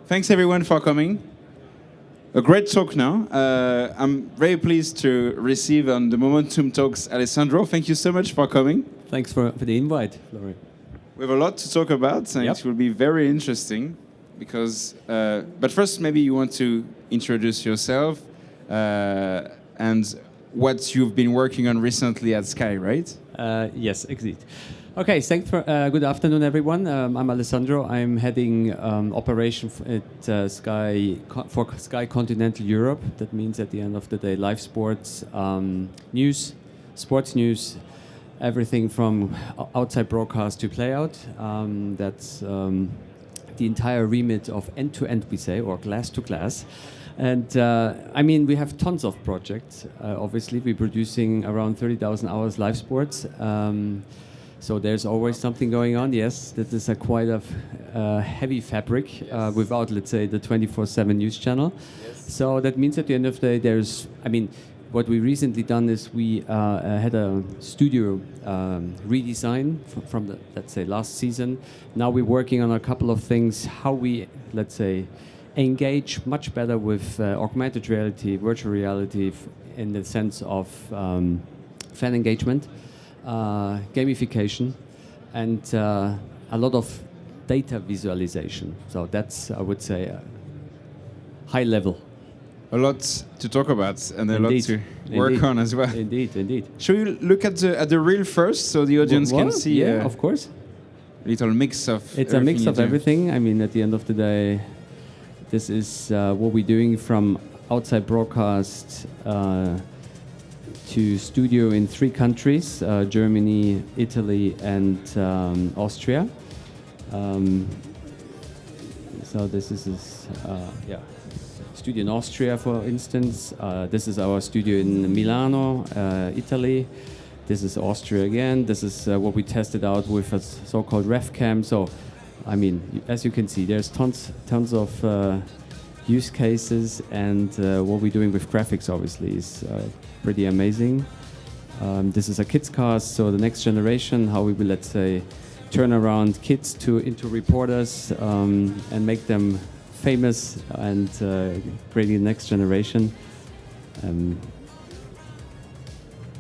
Thanks everyone for coming. A great talk now. I'm very pleased to receive on the Momentun Talks Alessandro. Thank you so much for coming. Thanks for the invite, Florian. We have a lot to talk about, and it will be very interesting. Because, but first, maybe you want to introduce yourself and what you've been working on recently at Sky, right? Yes, exactly. Okay, thanks for good afternoon, everyone. I'm Alessandro. I'm heading operation at Sky for Sky Continental Europe. That means at the end of the day, live sports, news, sports news, everything from outside broadcast to play out. That's the entire remit of end-to-end, we say, or glass-to-glass. And I mean, we have tons of projects. Obviously, we're producing around 30,000 hours live sports. So there's always something going on. Yes, that is a quite a heavy fabric without, let's say, the 24/7 news channel. Yes. So that means at the end of the day, I mean, what we recently done is we had a studio redesign from the, let's say, last season. Now we're working on a couple of things, how we, let's say, engage much better with augmented reality, virtual reality in the sense of fan engagement, gamification, and a lot of data visualization. So that's, I would say, high level. A lot to talk about and a lot to work on as well. Indeed. Shall we look at the reel first so the audience can see? Yeah, of course. A little mix of It's a mix of everything. I mean, at the end of the day, this is what we're doing from outside broadcast to studio in 3 countries, Germany, Italy, and Austria. So this is, studio in Austria, for instance. This is our studio in Milano, Italy. This is Austria again. This is what we tested out with a so-called RefCam. So, I mean, as you can see, there's tons of use cases, and what we're doing with graphics, obviously, is pretty amazing. This is a kids cast, so the next generation, how we will, let's say, turn around kids into reporters and make them famous and creating the next generation.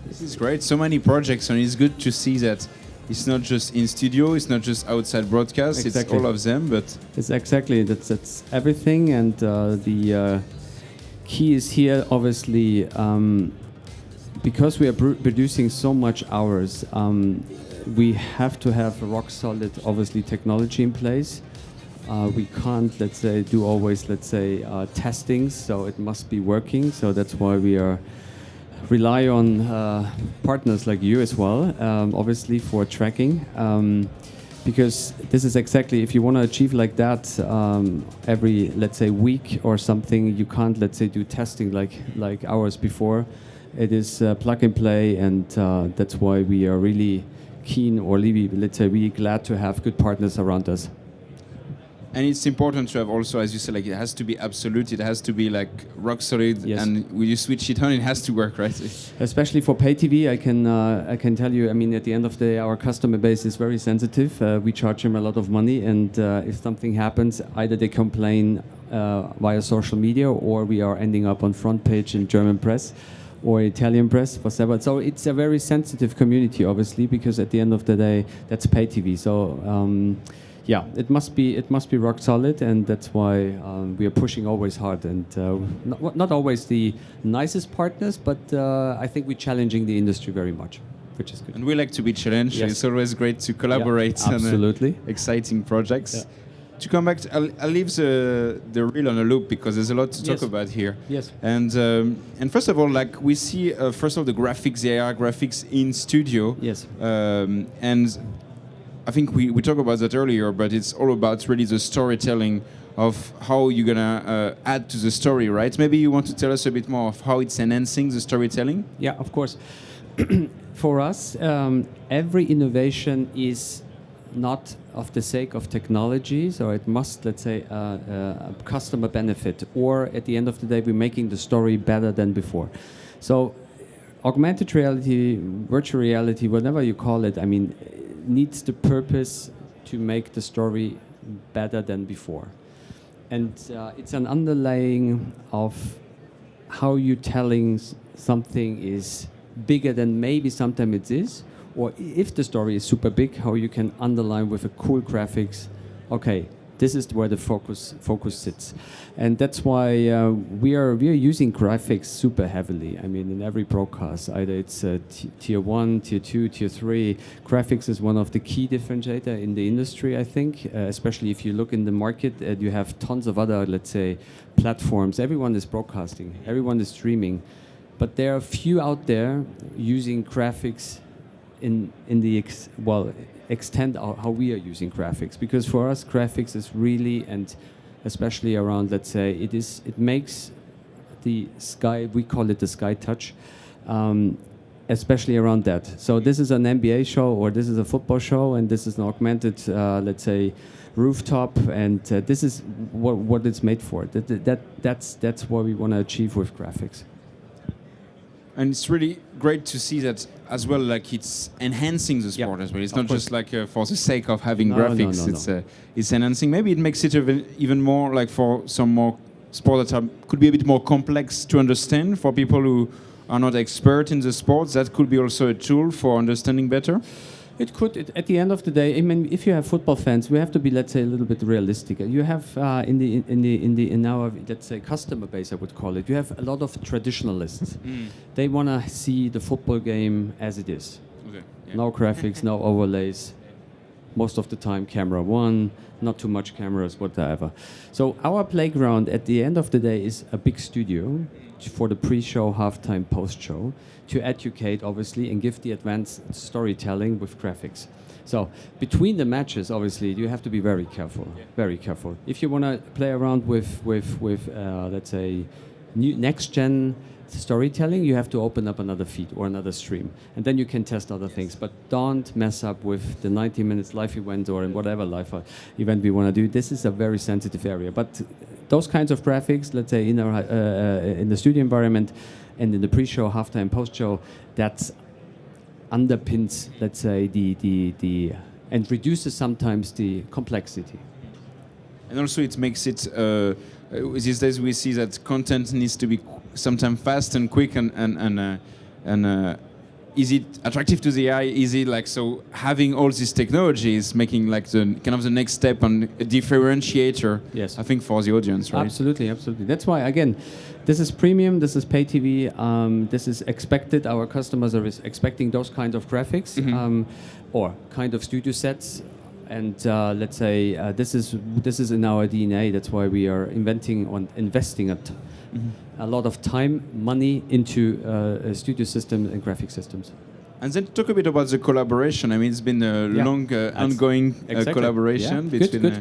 This is great. So many projects, and it's good to see that it's not just in studio, it's not just outside broadcast. Exactly. It's all of them. But it's exactly that's everything, and the key is here, obviously, because we are producing so much hours. We have to have a rock solid, obviously, technology in place. We can't, let's say, do always, let's say, testing, so it must be working. So that's why we rely on partners like you as well, obviously, for tracking. Because this is exactly, if you want to achieve like that every, let's say, week or something, you can't, let's say, do testing like hours before. It is plug and play, and that's why we are really keen, or really, let's say, really glad to have good partners around us. And it's important to have also, as you said, like it has to be absolute, it has to be like rock solid, yes. And when you switch it on, it has to work, right? Especially for pay TV, I can tell you, I mean, at the end of the day, our customer base is very sensitive. We charge them a lot of money, and if something happens, either they complain via social media, or we are ending up on front page in German press or Italian press for several. So it's a very sensitive community, obviously, because at the end of the day, that's pay TV. So. Yeah, it must be rock solid, and that's why we are pushing always hard, and not always the nicest partners, but I think we're challenging the industry very much, which is good. And we like to be challenged. Yes. It's always great to collaborate on exciting projects. Yeah. To come back, I'll leave the reel on a loop because there's a lot to talk about here. Yes. And first of all, like we see first of all the graphics, the AR graphics in studio. Yes. And I think we talked about that earlier, but it's all about really the storytelling of how you're gonna add to the story, right? Maybe you want to tell us a bit more of how it's enhancing the storytelling? Yeah, of course. For us, every innovation is not of the sake of technology, so it must, let's say, a customer benefit, or at the end of the day, we're making the story better than before. So augmented reality, virtual reality, whatever you call it, I mean, needs the purpose to make the story better than before. and it's an underlying of how you telling something is bigger than maybe sometimes it is, or if the story is super big, how you can underline with a cool graphics. Okay, this is where the focus sits, and that's why we are using graphics super heavily. I mean, in every broadcast, either it's tier 1, tier 2, tier 3. Graphics is one of the key differentiator in the industry, I think, especially if you look in the market. You have tons of other, let's say, platforms. Everyone is broadcasting, everyone is streaming, but there are few out there using graphics in the extend how we are using graphics, because for us graphics is really, and especially around, let's say, it makes the sky, we call it the sky touch, especially around that. So this is an NBA show, or this is a football show, and this is an augmented, let's say, rooftop, and this is what it's made for. That's what we want to achieve with graphics. And it's really great to see that as well, like it's enhancing the sport as well. It's not just like for the sake of having graphics. It's enhancing. Maybe it makes it even more like for some more sport that could be a bit more complex to understand for people who are not expert in the sports. That could be also a tool for understanding better. It could. At the end of the day, I mean, if you have football fans, we have to be, let's say, a little bit realistic. You have in our, let's say, customer base, I would call it. You have a lot of traditionalists. They want to see the football game as it is. Okay. Yeah. No graphics, no overlays. Most of the time, camera one, not too much cameras, whatever. So our playground, at the end of the day, is a big studio for the pre-show, halftime, post-show, to educate, obviously, and give the advanced storytelling with graphics. So between the matches, obviously, you have to be very careful, very careful. If you want to play around with let's say, next-gen storytelling, you have to open up another feed or another stream, and then you can test other things. But don't mess up with the 90 minutes live event or in whatever live event we want to do. This is a very sensitive area. But those kinds of graphics, let's say, in the studio environment and in the pre-show, halftime, post-show, that underpins, let's say, the and reduces sometimes the complexity. And also it makes it, these days we see that content needs to be sometimes fast and quick and easy, attractive to the eye, easy, like, so having all this technology is making like the kind of the next step and a differentiator, I think, for the audience, right? Absolutely, absolutely. That's why, again, this is premium, this is pay TV, this is expected. Our customers are expecting those kind of graphics, or kind of studio sets. And let's say this is in our DNA. That's why we are investing a lot of time, money into studio systems and graphic systems. And then talk a bit about the collaboration. I mean, it's been a long, ongoing collaboration between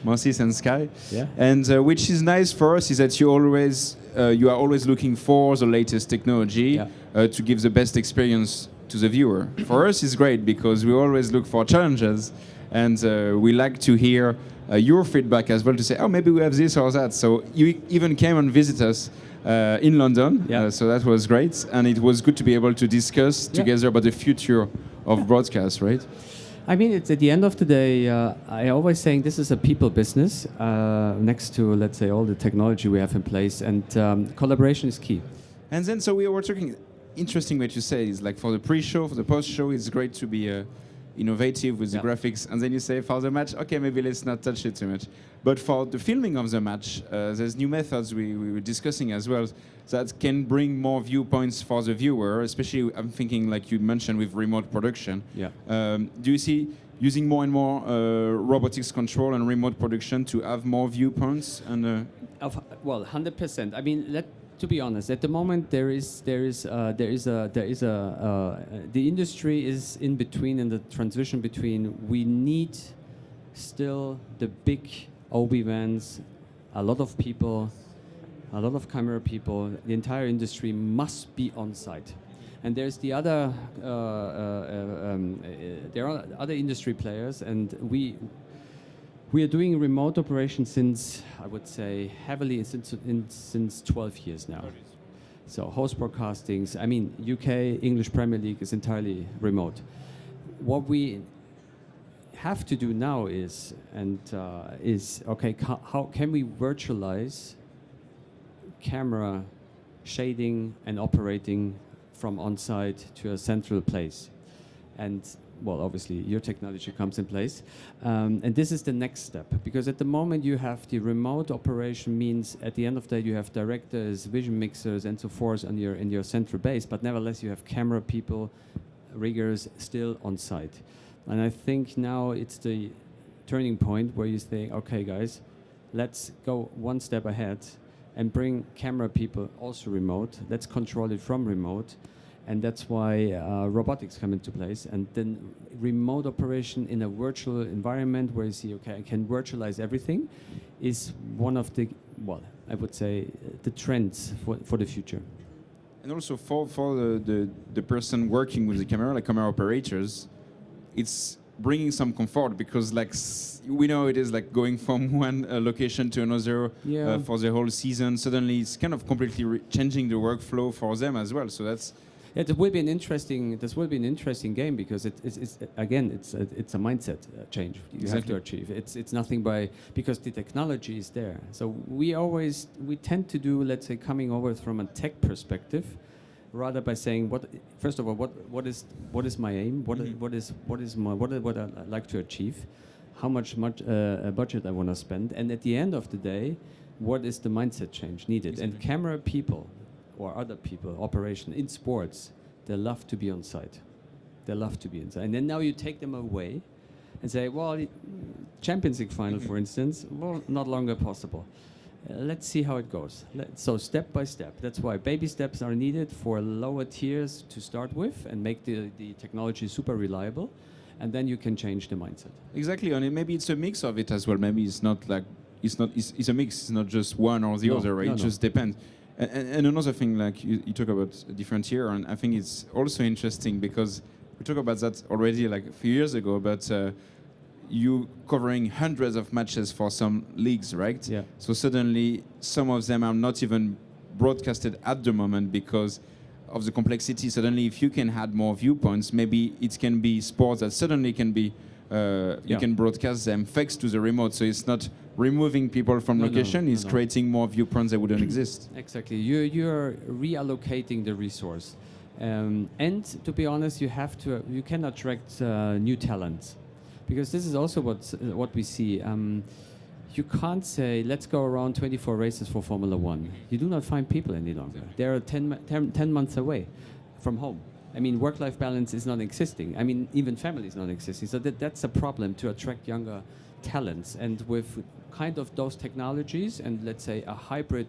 Mo-Sys and Sky. Yeah. And which is nice for us is that you are always looking for the latest technology to give the best experience to the viewer. For us, it's great because we always look for challenges. And we like to hear your feedback as well, to say, oh, maybe we have this or that. So you even came and visit us in London, so that was great. And it was good to be able to discuss together about the future of broadcast, right? I mean, it's at the end of the day, I always saying this is a people business next to, let's say, all the technology we have in place. And collaboration is key. And then, so we were talking, interesting way to say is like for the pre-show, for the post-show, it's great to be innovative with the graphics, and then you say for the match, okay, maybe let's not touch it too much. But for the filming of the match, there's new methods we were discussing as well that can bring more viewpoints for the viewer, especially I'm thinking, like you mentioned, with remote production. Do you see using more and more robotics control and remote production to have more viewpoints? And well, 100%. I mean, to be honest, at the moment the industry is in between, in the transition between. We need still the big OB vans, a lot of people, a lot of camera people. The entire industry must be on site, and there's the other. There are other industry players, and we are doing remote operations since, I would say, heavily since 12 years now. So host broadcastings, I mean, UK, English Premier League is entirely remote. What we have to do now is okay, how can we virtualize camera shading and operating from on-site to a central place? And well, obviously your technology comes in place, and this is the next step, because at the moment you have the remote operation, means at the end of the day you have directors, vision mixers, and so forth in your central base, but nevertheless you have camera people, riggers still on site. And I think now it's the turning point where you say, okay guys, let's go one step ahead and bring camera people also remote. Let's control it from remote. And that's why robotics come into place. And then remote operation in a virtual environment where you see, okay, I can virtualize everything, is one of the, well, I would say, the trends for the future. And also for the person working with the camera, like camera operators, it's bringing some comfort, because like we know it is like going from one location to another for the whole season. Suddenly it's kind of completely changing the workflow for them as well. So that's... Yeah, this will be an interesting game, because it's again it's a mindset change you have to achieve. It's nothing because the technology is there. So we tend to do, let's say, coming over from a tech perspective, rather by saying first of all what is my aim, what I like to achieve, how much budget I want to spend, and at the end of the day, what is the mindset change needed? Exactly. And camera people or other people, operation in sports, they love to be on site. They love to be inside. And then now you take them away and say, well, Champions League final, for instance, well, not longer possible. Let's see how it goes. So step by step. That's why baby steps are needed for lower tiers to start with and make the technology super reliable. And then you can change the mindset. Exactly, and maybe it's a mix of it as well. Maybe it's not like, it's a mix. It's not just one or the other, right? It just depends. And another thing, like you talk about a different tier, and I think it's also interesting because we talked about that already like a few years ago, but you covering hundreds of matches for some leagues, right? Yeah. So suddenly some of them are not even broadcasted at the moment because of the complexity. Suddenly if you can add more viewpoints, maybe it can be sports that suddenly can be, you can broadcast them thanks to the remote. So it's not removing people from location, it's creating more viewpoints that wouldn't exist. Exactly, you're reallocating the resource. And to be honest, you can attract new talents. Because this is also what we see. You can't say, let's go around 24 races for Formula One. You do not find people any longer. They're 10 months away from home. I mean, work-life balance is not existing. I mean, even family is not existing. So that's a problem to attract younger talents. And with kind of those technologies and let's say a hybrid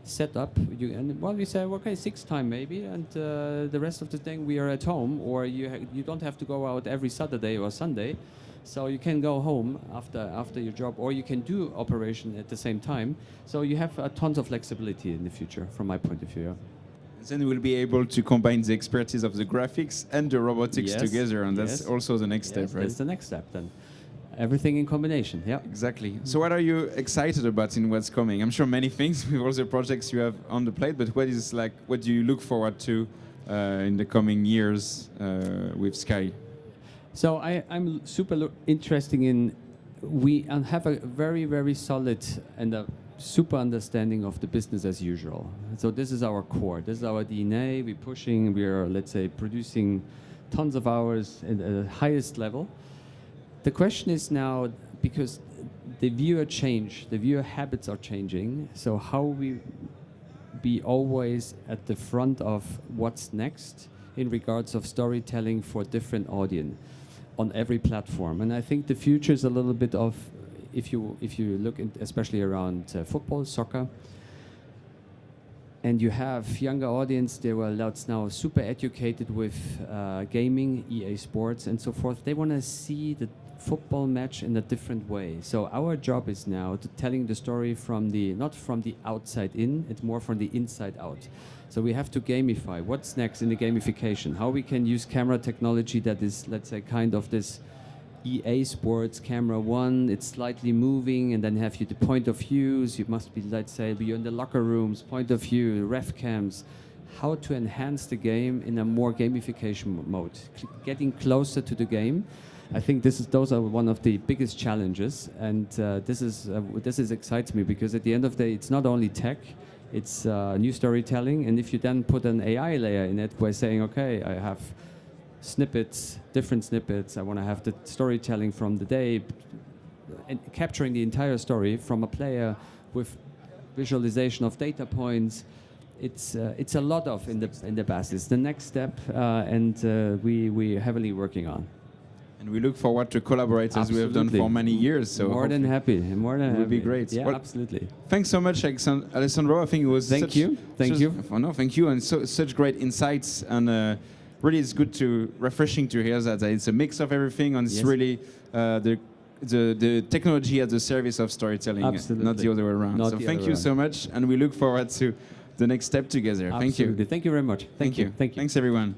setup, we say, okay, 6 time maybe, and the rest of the thing we are at home, or you don't have to go out every Saturday or Sunday. So you can go home after your job, or you can do operation at the same time. So you have tons of flexibility in the future, from my point of view. Then we'll be able to combine the expertise of the graphics and the robotics together, and that's also the next step, right? That's the next step then. Everything in combination, yeah. Exactly. So what are you excited about in what's coming? I'm sure many things with all the projects you have on the plate, but what do you look forward to in the coming years with Sky? So I'm super interested in, we have a very, very solid and a super understanding of the business as usual. So this is our core, this is our DNA, we are, let's say, producing tons of hours at the highest level. The question is now, because the viewer habits are changing, so how we be always at the front of what's next in regards of storytelling for different audience on every platform. And I think the future is a little bit of, if you look especially around football, soccer, and you have younger audience, they were now super educated with gaming, EA Sports and so forth. They want to see the football match in a different way. So our job is now to telling the story not from the outside in, it's more from the inside out. So we have to gamify. What's next in the gamification? How we can use camera technology that is, let's say, kind of this EA Sports camera one, it's slightly moving, and then have you the point of views. You must be, let's say, you're in the locker rooms, point of view, ref cams. How to enhance the game in a more gamification mode, getting closer to the game. I think those are one of the biggest challenges, and this excites me because at the end of the day, it's not only tech, it's new storytelling, and if you then put an AI layer in it by saying, okay, I have snippets, different snippets, I want to have the storytelling from the day, and capturing the entire story from a player with visualization of data points. It's a lot of in the past. It's the next step, and we're heavily working on. And we look forward to collaborate as we have done for many years. So more than happy. More than happy. It would be great. Yeah, well, absolutely. Thanks so much, Alessandro. I think it was thank you, and such great insights, and really it's good to refreshing to hear that it's a mix of everything, and it's really the technology at the service of storytelling, not the other way around. So thank you so much, and we look forward to the next step together. Absolutely. Thank you. Thank you very much. Thank you. Thanks, everyone.